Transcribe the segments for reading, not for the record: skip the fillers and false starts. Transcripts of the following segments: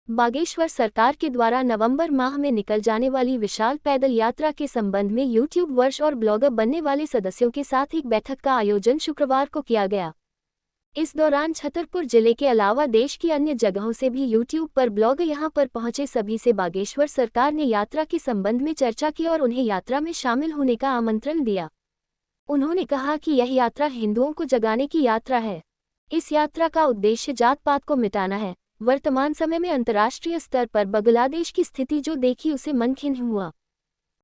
बागेश्वर सरकार के द्वारा नवंबर माह में निकल जाने वाली विशाल पैदल यात्रा के संबंध में यूट्यूब वर्ष और ब्लॉगर बनने वाले सदस्यों के साथ एक बैठक का आयोजन शुक्रवार को किया गया। इस दौरान छतरपुर जिले के अलावा देश की अन्य जगहों से भी यूट्यूब पर ब्लॉगर यहां पर पहुंचे। सभी से बागेश्वर सरकार ने यात्रा के संबंध में चर्चा की और उन्हें यात्रा में शामिल होने का आमंत्रण दिया। उन्होंने कहा कि यह यात्रा हिंदुओं को जगाने की यात्रा है। इस यात्रा का उद्देश्य जात पात को मिटाना है। वर्तमान समय में अंतर्राष्ट्रीय स्तर पर बांग्लादेश की स्थिति जो देखी उसे मन खिन्न हुआ।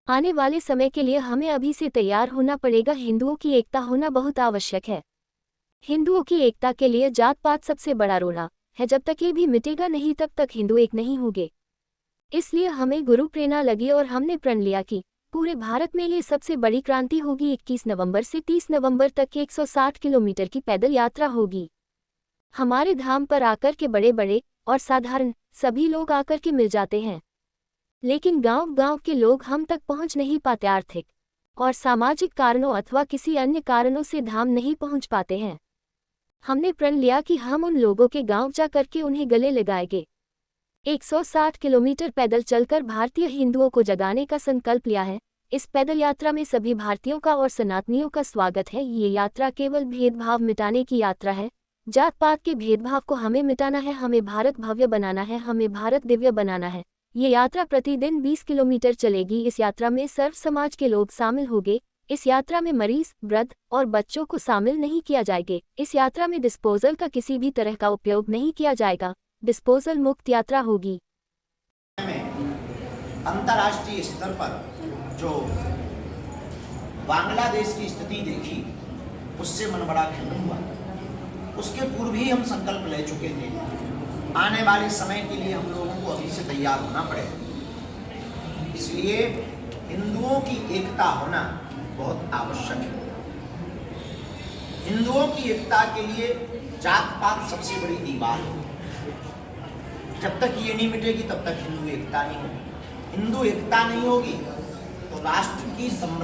आने वाले समय के लिए हमें अभी से तैयार होना पड़ेगा। हिंदुओं की एकता होना बहुत आवश्यक है। हिंदुओं की एकता के लिए जात पात सबसे बड़ा रोड़ा है। जब तक ये भी मिटेगा नहीं तब तक हिंदू एक नहीं होंगे। इसलिए हमें गुरु प्रेरणा लगी और हमने प्रण लिया कि पूरे भारत में ये सबसे बड़ी क्रांति होगी। 21 नवंबर से 30 नवंबर तक 160 किलोमीटर की पैदल यात्रा होगी। हमारे धाम पर आकर के बड़े बड़े और साधारण सभी लोग आकर के मिल जाते हैं, लेकिन गांव-गांव के लोग हम तक पहुंच नहीं पाते। आर्थिक और सामाजिक कारणों अथवा किसी अन्य कारणों से धाम नहीं पहुंच पाते हैं। हमने प्रण लिया कि हम उन लोगों के गांव जा करके उन्हें गले लगाएंगे। 160 किलोमीटर पैदल चलकर भारतीय हिंदुओं को जगाने का संकल्प लिया है। इस पैदल यात्रा में सभी भारतीयों का और सनातनियों का स्वागत है। ये यात्रा केवल भेदभाव मिटाने की यात्रा है। जात पात के भेदभाव को हमें मिटाना है। हमें भारत भव्य बनाना है। हमें भारत दिव्य बनाना है। ये यात्रा प्रतिदिन 20 किलोमीटर चलेगी। इस यात्रा में सर्व समाज के लोग शामिल होंगे। इस यात्रा में मरीज, वृद्ध और बच्चों को शामिल नहीं किया जाएगा। इस यात्रा में डिस्पोजल का किसी भी तरह का उपयोग नहीं किया जाएगा। डिस्पोजल मुक्त यात्रा होगी। अंतर्राष्ट्रीय स्तर पर जो बांग्लादेश की स्थिति देखी उससे मन बड़ा खिन्न हुआ। उसके पूर्व ही हम संकल्प ले चुके थे। आने वाले समय के लिए हम लोगों को अभी से तैयार होना पड़ेगा। इसलिए हिंदुओं की एकता होना बहुत आवश्यक है। हिंदुओं की एकता के लिए जात पात सबसे बड़ी दीवार है। जब तक ये नहीं मिटेगी तब तक हिंदू एकता नहीं होगी। हिंदू एकता नहीं होगी तो राष्ट्र की समृद्धि